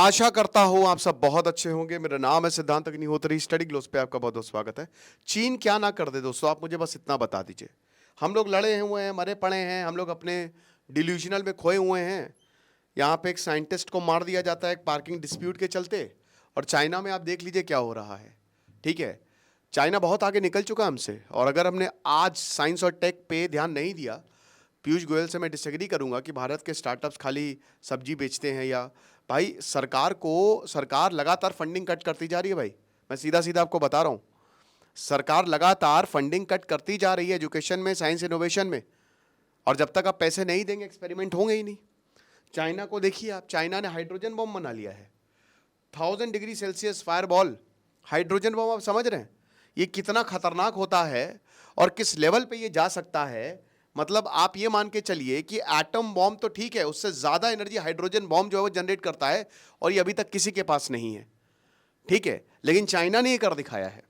आशा करता हूं आप सब बहुत अच्छे होंगे। मेरा नाम है सिद्धांत अग्निहोत्री। स्टडी ग्लोस पे आपका बहुत बहुत स्वागत है। चीन क्या ना कर दे दोस्तों, आप मुझे बस इतना बता दीजिए। हम लोग लड़े हुए हैं, मरे पड़े हैं, हम लोग अपने डिल्यूजनल में खोए हुए हैं। यहाँ पे एक साइंटिस्ट को मार दिया जाता है एक पार्किंग डिस्प्यूट के चलते, और चाइना में आप देख लीजिए क्या हो रहा है। ठीक है, चाइना बहुत आगे निकल चुका हमसे, और अगर हमने आज साइंस और टेक पे ध्यान नहीं दिया, पीयूष गोयल से मैं डिसएग्री करूंगा कि भारत के स्टार्टअप्स खाली सब्जी बेचते हैं। या भाई सरकार लगातार फंडिंग कट करती जा रही है। भाई मैं सीधा सीधा आपको बता रहा हूं, सरकार लगातार फंडिंग कट करती जा रही है एजुकेशन में, साइंस इनोवेशन में, और जब तक आप पैसे नहीं देंगे एक्सपेरिमेंट होंगे ही नहीं। चाइना को देखिए आप, चाइना ने हाइड्रोजन बम बना लिया है। 1000 degree Celsius fire ball, hydrogen bomb. आप समझ रहे हैं ये कितना खतरनाक होता है और किस लेवल पे ये जा सकता है। मतलब आप ये मान के चलिए कि एटम बॉम्ब तो ठीक है, उससे ज्यादा एनर्जी हाइड्रोजन बॉम्ब जो है वो जनरेट करता है, और ये अभी तक किसी के पास नहीं है। ठीक है, लेकिन चाइना ने ये कर दिखाया है।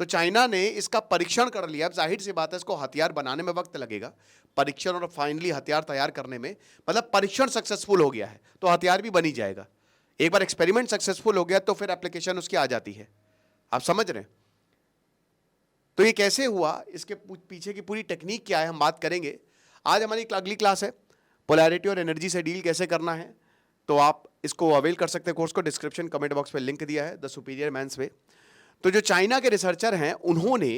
तो चाइना ने इसका परीक्षण कर लिया। अब जाहिर सी बात है इसको हथियार बनाने में वक्त लगेगा, परीक्षण और फाइनली हथियार तैयार करने में। मतलब परीक्षण सक्सेसफुल हो गया है तो हथियार भी बन ही जाएगा। एक बार एक्सपेरिमेंट सक्सेसफुल हो गया तो फिर एप्लीकेशन उसकी आ जाती है। आप समझ रहे हैं? तो ये कैसे हुआ, इसके पीछे की पूरी टेक्निक क्या है, हम बात करेंगे। आज हमारी अगली क्लास है पोलैरिटी और एनर्जी से डील कैसे करना है। तो आप इसको अवेल कर सकते हैं कोर्स को। डिस्क्रिप्शन कमेंट बॉक्स में लिंक दिया है द सुपीरियर मैंस वे। तो जो चाइना के रिसर्चर हैं उन्होंने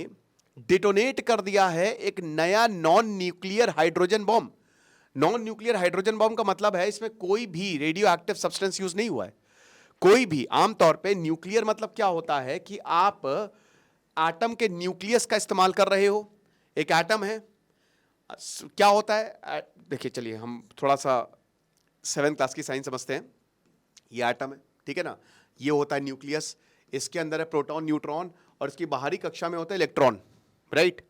डिटोनेट कर दिया है एक नया non nuclear hydrogen bomb. Non nuclear hydrogen bomb का मतलब है इसमें कोई भी रेडियो एक्टिव सब्सटेंस यूज नहीं हुआ है, कोई भी। आमतौर पे न्यूक्लियर मतलब क्या होता है कि आप एटम के न्यूक्लियस का इस्तेमाल कर रहे हो। एक एटम है, क्या होता है देखिए, चलिए हम थोड़ा सा 7th क्लास की साइंस समझते हैं। ये एटम है, ठीक है ना, ये होता है न्यूक्लियस, इसके अंदर है प्रोटॉन न्यूट्रॉन, और इसकी बाहरी कक्षा में होता है इलेक्ट्रॉन, राइट।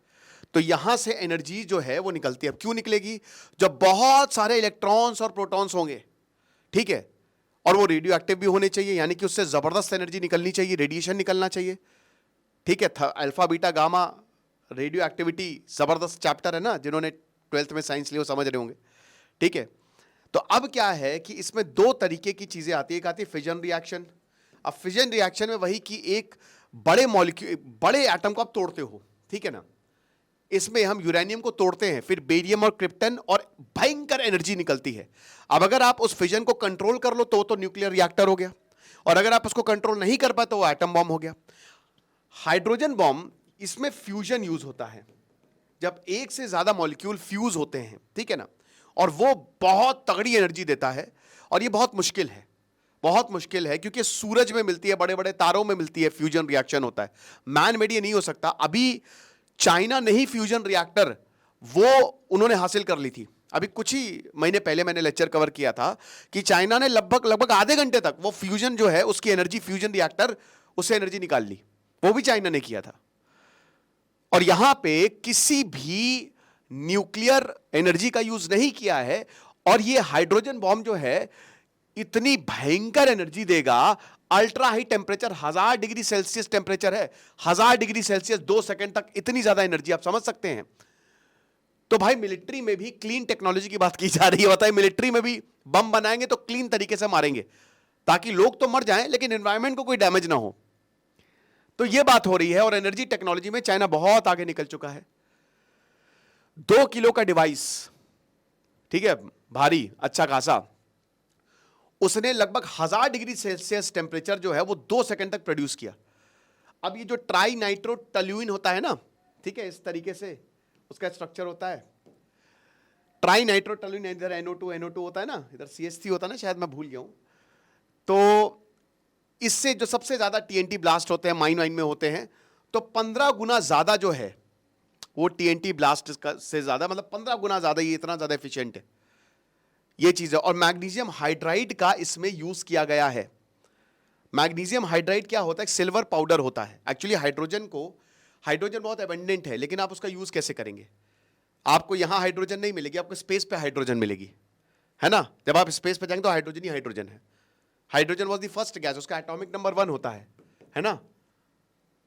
तो यहां से एनर्जी जो है वो निकलती है। अब क्यों निकलेगी? जब बहुत सारे इलेक्ट्रॉन्स और प्रोटॉन्स होंगे, ठीक है, और वो रेडियो एक्टिव भी होने चाहिए, यानी कि उससे जबरदस्त एनर्जी निकलनी चाहिए, रेडिएशन निकलना चाहिए। ठीक है, alpha beta gamma radio activity जबरदस्त चैप्टर है ना, जिन्होंने 12th में साइंस ली वो समझ रहे होंगे। ठीक है, तो अब क्या है कि इसमें दो तरीके की चीजें आती है। एक आती है फिजन रिएक्शन। अब फिजन रिएक्शन में वही कि एक बड़े मॉलिक्यूल, बड़े एटम को आप तोड़ते हो, ठीक है ना। इसमें हम यूरेनियम को तोड़ते हैं, फिर बेरियम और क्रिप्टन, और भयंकर एनर्जी निकलती है। अब अगर आप उस फिजन को कंट्रोल कर लो तो न्यूक्लियर रिएक्टर हो गया, और अगर आप उसको कंट्रोल नहीं कर पाए तो वो एटम बॉम्ब हो गया। हाइड्रोजन बॉम्ब, इसमें फ्यूजन यूज होता है, जब एक से ज्यादा मॉलिक्यूल फ्यूज होते हैं, ठीक है ना, और वो बहुत तगड़ी एनर्जी देता है। और ये बहुत मुश्किल है, बहुत मुश्किल है, क्योंकि सूरज में मिलती है, बड़े बड़े तारों में मिलती है, फ्यूजन रिएक्शन होता है। मैन मेड ये नहीं हो सकता। अभी चाइना ने ही फ्यूजन रिएक्टर वो उन्होंने हासिल कर ली थी। अभी कुछ ही महीने पहले मैंने लेक्चर कवर किया था कि चाइना ने लगभग आधे घंटे तक वो फ्यूजन जो है उसकी एनर्जी, फ्यूजन रिएक्टर, उससे एनर्जी निकाल ली। वो भी चाइना ने किया था। और यहां पे किसी भी न्यूक्लियर एनर्जी का यूज नहीं किया है। और ये हाइड्रोजन बॉम्ब जो है इतनी भयंकर एनर्जी देगा। Ultra high temperature, 1000 degree Celsius temperature है, 1000 डिग्री सेल्सियस 2 सेकंड तक, इतनी ज्यादा एनर्जी, आप समझ सकते हैं। तो भाई मिलिट्री में भी क्लीन टेक्नोलॉजी की बात की जा रही है। होता है मिलिट्री में भी बम बनाएंगे तो क्लीन तरीके से मारेंगे, ताकि लोग तो मर जाएं लेकिन एनवायरमेंट को कोई डैमेज ना हो। तो यह बात हो रही है, और एनर्जी टेक्नोलॉजी में चाइना बहुत आगे निकल चुका है। 2 किलो का डिवाइस, ठीक है, भारी अच्छा खासा, उसने लगभग 1000 डिग्री सेल्सियस टेम्परेचर जो है वो 2 सेकंड तक प्रोड्यूस किया। अब ये जो ट्राई नाइट्रो टल्यूइन होता है ना, ठीक है, इस तरीके से उसका स्ट्रक्चर होता है। ट्राई नाइट्रो टल्यूइन, इधर NO2 होता है ना, इधर CH3 होता है ना, शायद मैं भूल गया हूं। तो इससे जो सबसे ज्यादा TNT ब्लास्ट होते हैं, माइन वाइन में होते हैं, तो 15 गुना ज्यादा जो है वो TNT ब्लास्ट से ज्यादा, मतलब 15 गुना ज्यादा, ये इतना ज्यादा एफिशिएंट है ये चीज है। और मैग्नीशियम हाइड्राइड का इसमें यूज किया गया है। मैग्नीशियम हाइड्राइड क्या होता है? सिल्वर पाउडर होता है। एक्चुअली हाइड्रोजन बहुत एबंडेंट है, लेकिन आप उसका यूज कैसे करेंगे? आपको यहां हाइड्रोजन नहीं मिलेगी, आपको स्पेस पे हाइड्रोजन मिलेगी, है ना। जब आप स्पेस पे जाएंगे तो हाइड्रोजन ही हाइड्रोजन है। Hydrogen was the first gas, उसका एटॉमिक नंबर 1 होता है ना।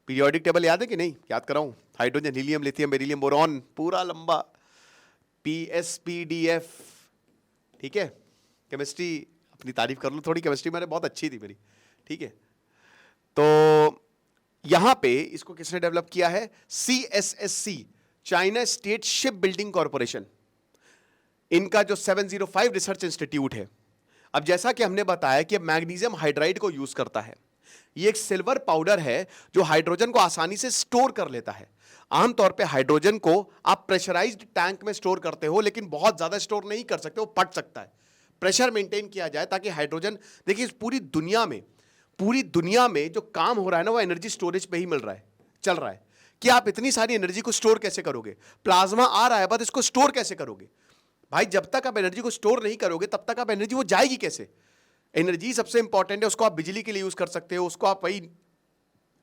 पीरियोडिक टेबल याद है कि नहीं? याद कराऊं? Hydrogen, helium, lithium, beryllium, boron, पूरा लंबा PSPDF, ठीक है। केमिस्ट्री अपनी तारीफ कर लूँ थोड़ी, केमिस्ट्री मेरे बहुत अच्छी थी मेरी, ठीक है। तो यहां पे इसको किसने डेवलप किया है? CSSC, China state ship building corporation, इनका जो 705 रिसर्च इंस्टीट्यूट है। अब जैसा कि हमने बताया कि मैग्नीशियम हाइड्राइड को यूज करता है, ये एक सिल्वर पाउडर है जो हाइड्रोजन को आसानी से स्टोर कर लेता है। आमतौर पे हाइड्रोजन को आप प्रेशराइज्ड टैंक में स्टोर करते हो, लेकिन बहुत ज्यादा स्टोर नहीं कर सकते, वो फट सकता है। प्रेशर मेंटेन किया जाए ताकि हाइड्रोजन, देखिए पूरी दुनिया में जो काम हो रहा है ना, वो एनर्जी स्टोरेज पे ही चल रहा है कि आप इतनी सारी एनर्जी को स्टोर कैसे करोगे। प्लाज्मा आ रहा है, बस इसको स्टोर कैसे करोगे भाई? जब तक आप एनर्जी को स्टोर नहीं करोगे तब तक आप एनर्जी, वो जाएगी कैसे? एनर्जी सबसे इंपॉर्टेंट है, उसको आप बिजली के लिए यूज कर सकते हो, उसको आप वही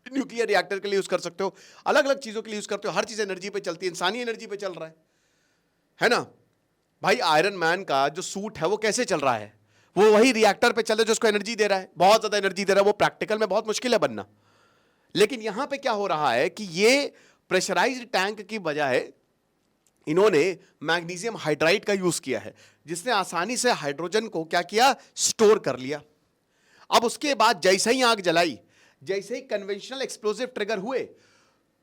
न्यूक्लियर रिएक्टर के लिए यूज कर सकते हो, अलग अलग चीजों के लिए यूज करते हो। हर चीज एनर्जी पे चलती है, इंसानी एनर्जी पे चल रहा है ना भाई? आयरन मैन का जो सूट है वो कैसे चल रहा है? वो वही रिएक्टर पे चल रहा है जो उसको एनर्जी दे रहा है, बहुत ज्यादा एनर्जी दे रहा है। वो प्रैक्टिकल में बहुत मुश्किल है बनना। लेकिन यहां पे क्या हो रहा है कि ये प्रेशराइज्ड टैंक की बजाय इन्होंने मैग्नीशियम हाइड्राइड का यूज किया है, जिसने आसानी से हाइड्रोजन को क्या किया? स्टोर कर लिया। अब उसके बाद जैसे ही आग जलाई, जैसे ही कन्वेंशनल एक्सप्लोसिव ट्रिगर हुए,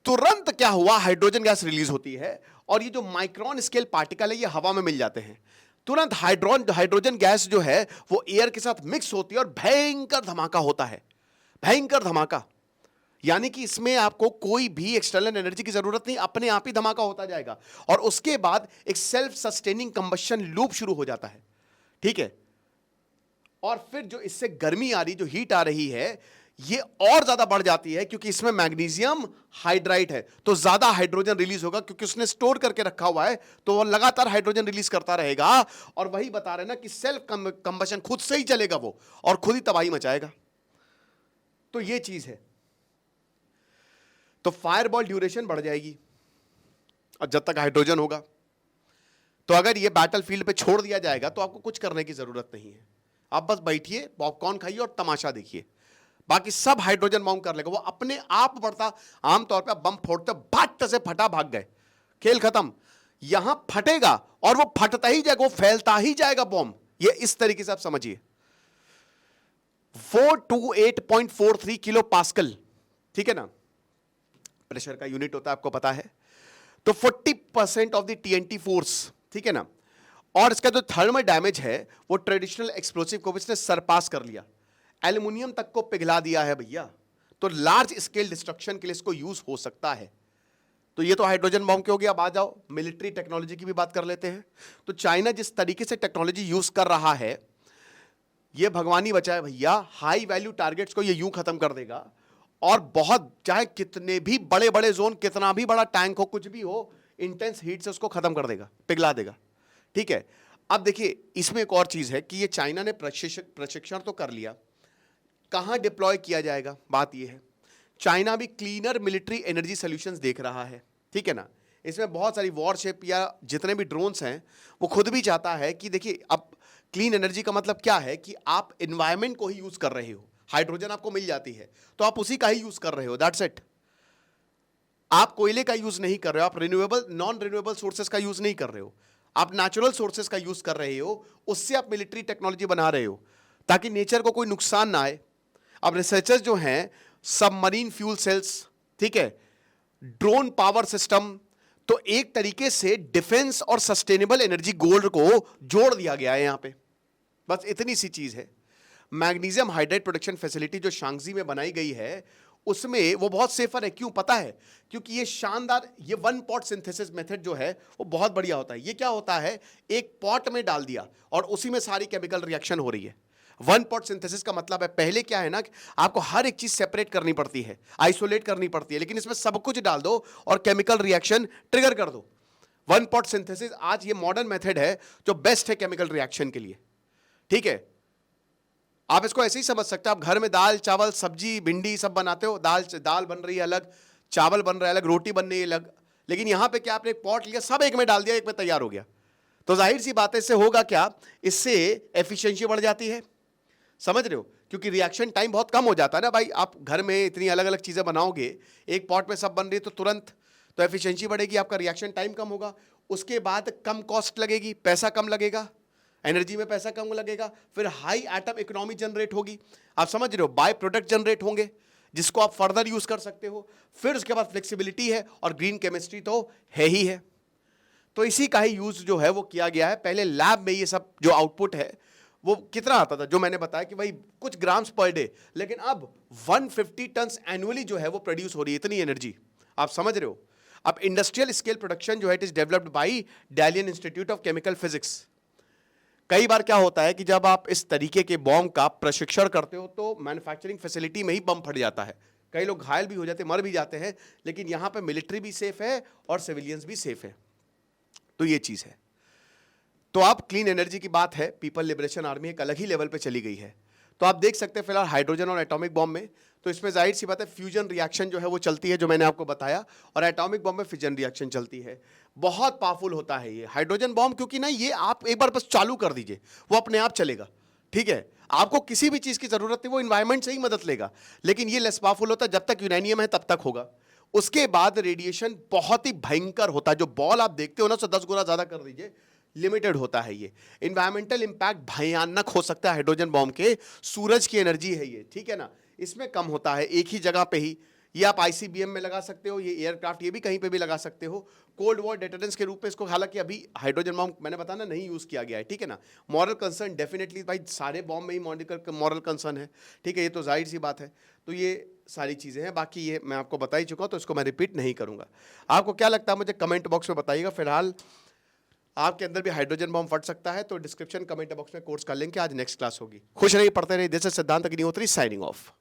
तुरंत क्या हुआ? हाइड्रोजन गैस रिलीज होती है, और ये जो माइक्रोन स्केल पार्टिकल है ये हवा में मिल जाते हैं। तुरंत हाइड्रोजन गैस जो है वो एयर के साथ मिक्स होती है और भयंकर धमाका होता है, भयंकर धमाका। यानी कि इसमें आपको कोई भी एक्सटर्नल एनर्जी की जरूरत नहीं, अपने आप ही धमाका होता जाएगा। और उसके बाद एक सेल्फ सस्टेनिंग कंबशन लूप शुरू हो जाता है, ठीक है। और फिर जो इससे गर्मी आ रही, जो हीट आ रही है, ये और ज्यादा बढ़ जाती है क्योंकि इसमें मैग्नीशियम हाइड्राइड है, तो ज्यादा हाइड्रोजन रिलीज होगा क्योंकि उसने स्टोर करके रखा हुआ है, तो वो लगातार हाइड्रोजन रिलीज करता रहेगा। और वही बता रहे ना कि सेल्फ कंबशन, खुद से ही चलेगा वो और खुद ही तबाही मचाएगा। तो ये चीज है। तो फायरबॉल ड्यूरेशन बढ़ जाएगी और जब तक हाइड्रोजन होगा। तो अगर ये बैटल फील्ड पे छोड़ दिया जाएगा तो आपको कुछ करने की जरूरत नहीं है, आप बस बैठिए, पॉपकॉर्न खाइए और तमाशा देखिए, बाकी सब हाइड्रोजन बम कर लेगा वो अपने आप बढ़ता। आमतौर पे बम फोड़ते भट से फटा, भाग गए, खेल खत्म। यहां फटेगा और वो फटता ही जाएगा, वो फैलता ही जाएगा बम। ये इस तरीके से आप समझिए। 428.43 किलो पास्कल, ठीक है ना, प्रेशर का यूनिट होता है, आपको पता है। तो 40% ऑफ द TNT फोर्स, ठीक है ना। और इसका जो थर्मल डैमेज है वो ट्रेडिशनल एक्सप्लोसिव को इसने सरपास कर लिया, एल्युमिनियम तक को पिघला दिया है भैया। तो लार्ज स्केल डिस्ट्रक्शन के लिए इसको यूज हो सकता है। तो ये तो हाइड्रोजन बॉम्ब के हो गया। अब आ जाओ मिलिट्री टेक्नोलॉजी की भी बात कर लेते हैं। तो चाइना जिस तरीके से टेक्नोलॉजी यूज कर रहा है, ये भगवानी बचाए भैया, हाई वैल्यू टारगेट्स को ये यूं खत्म कर देगा। और बहुत, चाहे कितने भी बड़े बड़े जोन, कितना भी बड़ा टैंक हो, कुछ भी हो, इंटेंस हीट से उसको खत्म कर देगा, पिघला देगा, ठीक है। अब देखिए इसमें एक और चीज है कि ये चाइना ने प्रशिक्षण तो कर लिया, कहां डिप्लॉय किया जाएगा, बात यह है। चाइना भी क्लीनर मिलिट्री एनर्जी सॉल्यूशंस देख रहा है, ठीक है ना। इसमें बहुत सारी वॉरशिप या जितने भी ड्रोन्स हैं, वो खुद भी चाहता है कि देखिए, अब क्लीन एनर्जी का मतलब क्या है कि आप एनवायरमेंट को ही यूज कर रहे हो। हाइड्रोजन आपको मिल जाती है तो आप उसी का ही यूज कर रहे हो, दैट्स इट। आप कोयले का यूज नहीं कर रहे हो, आप रिन्यूएबल, नॉन रिन्यूएबल सोर्सेस का यूज नहीं कर रहे हो, आप नेचुरल सोर्सेस का यूज कर रहे हो। उससे आप मिलिट्री टेक्नोलॉजी बना रहे हो ताकि नेचर को कोई नुकसान ना आए। अब रिसर्चर्स जो हैं, सबमरीन फ्यूल सेल्स, ठीक है, ड्रोन पावर सिस्टम, तो एक तरीके से डिफेंस और सस्टेनेबल एनर्जी गोल को जोड़ दिया गया है यहां पे। बस इतनी सी चीज है। मैग्नीशियम हाइड्राइड प्रोडक्शन फैसिलिटी जो शांगजी में बनाई गई है, उसमें वो बहुत सेफर है। क्यों पता है? क्योंकि ये शानदार, ये वन पॉट सिंथेसिस मेथड जो है वो बहुत बढ़िया होता है। ये क्या होता है, एक पॉट में डाल दिया और उसी में सारी केमिकल रिएक्शन हो रही है। वन पॉट सिंथेसिस का मतलब है, पहले क्या है ना, आपको हर एक चीज सेपरेट करनी पड़ती है, आइसोलेट करनी पड़ती है, लेकिन इसमें सब कुछ डाल दो और केमिकल रिएक्शन ट्रिगर कर दो। वन पॉट सिंथेसिस आज ये मॉडर्न मेथड है जो बेस्ट है केमिकल रिएक्शन के लिए, ठीक है। आप इसको ऐसे ही समझ सकते हैं, आप घर में दाल चावल सब्जी भिंडी सब बनाते हो, दाल बन रही है अलग, चावल बन रहा है अलग, रोटी बन रही है अलग, लेकिन यहां पे क्या, आपने एक पॉट लिया, सब एक में डाल दिया, एक में तैयार हो गया। तो जाहिर सी बात है, इससे होगा क्या, इससे एफिशिएंसी बढ़ जाती है, समझ रहे हो, क्योंकि रिएक्शन टाइम बहुत कम हो जाता है ना भाई। आप घर में इतनी अलग अलग चीजें बनाओगे, एक पॉट में सब बन रही है तो तुरंत, तो एफिशिएंसी बढ़ेगी, आपका रिएक्शन टाइम कम होगा, उसके बाद कम कॉस्ट लगेगी, पैसा कम लगेगा, एनर्जी में पैसा कम लगेगा, फिर हाई एटम इकोनॉमी जनरेट होगी, आप समझ रहे हो, बाय प्रोडक्ट जनरेट होंगे जिसको आप फर्दर यूज कर सकते हो, फिर उसके बाद फ्लेक्सिबिलिटी है और ग्रीन केमिस्ट्री तो है ही है। तो इसी का ही यूज जो है वो किया गया है। पहले लैब में ये सब जो आउटपुट है वो कितना आता था, जो मैंने बताया कि भाई कुछ ग्राम्स पर डे, लेकिन अब 150 टन एनुअली जो है वो प्रोड्यूस हो रही है, इतनी एनर्जी, आप समझ रहे हो। अब इंडस्ट्रियल स्केल प्रोडक्शन जो है it is developed by Dalian institute of chemical physics. कई बार क्या होता है कि जब आप इस तरीके के बॉम्ब का प्रशिक्षण करते हो तो मैन्युफैक्चरिंग फैसिलिटी में ही बम फट जाता है, कई लोग घायल भी हो जाते, मर भी जाते हैं, लेकिन यहां पे मिलिट्री भी सेफ है और सिविलियंस भी सेफ है। तो ये चीज है। तो आप क्लीन एनर्जी की बात है, पीपल लिबरेशन आर्मी एक अलग ही लेवल पे चली गई है। तो आप देख सकते हैं फिलहाल हाइड्रोजन और एटॉमिक बॉम्ब में, तो इसमें जाहिर सी बात है फ्यूजन रिएक्शन जो है वो चलती है, जो मैंने आपको बताया, और एटॉमिक बॉम्ब में फिजन रिएक्शन चलती है। बहुत पावरफुल होता है ये हाइड्रोजन बॉम्ब, क्योंकि ना ये आप एक बार बस चालू कर दीजिए वो अपने आप चलेगा, ठीक है, आपको किसी भी चीज की जरूरत नहीं, वो इन्वायरमेंट से ही मदद लेगा। लेकिन ये लेस पावरफुल होता है, जब तक यूरेनियम है तब तक होगा, उसके बाद रेडिएशन बहुत ही भयंकर होता है। जो बॉल आप देखते हो ना, 10 गुना ज्यादा कर दीजिए, लिमिटेड होता है ये। इन्वायरमेंटल इंपैक्ट भयानक हो सकता है हाइड्रोजन बॉम्ब के, सूरज की एनर्जी है ये, ठीक है ना, इसमें कम होता है एक ही जगह पे ही। ये आप आईसीबीएम में लगा सकते हो, ये एयरक्राफ्ट, ये भी कहीं पे भी लगा सकते हो, कोल्ड वॉर डेटरेंस के रूप में इसको, हालांकि अभी हाइड्रोजन बॉम्ब मैंने बताया ना नहीं यूज किया गया है, ठीक है ना। मॉरल कंसर्न डेफिनेटली भाई, सारे बॉम्ब में ही मॉरल कंसर्न है, ठीक है, ये तो जाहिर सी बात है। तो ये सारी चीजें हैं, बाकी ये मैं आपको बता ही चुका हूं, तो इसको मैं रिपीट नहीं करूंगा। आपको क्या लगता है मुझे कमेंट बॉक्स में बताइएगा। फिलहाल आपके अंदर भी हाइड्रोजन बॉम्ब फट सकता है, तो डिस्क्रिप्शन कमेंट बॉक्स में कोर्स का लिंक है। आज नेक्स्ट क्लास होगी। खुश रहिए, पढ़ते रहिए। दिस इज सिद्धांत अग्निहोत्री साइनिंग ऑफ।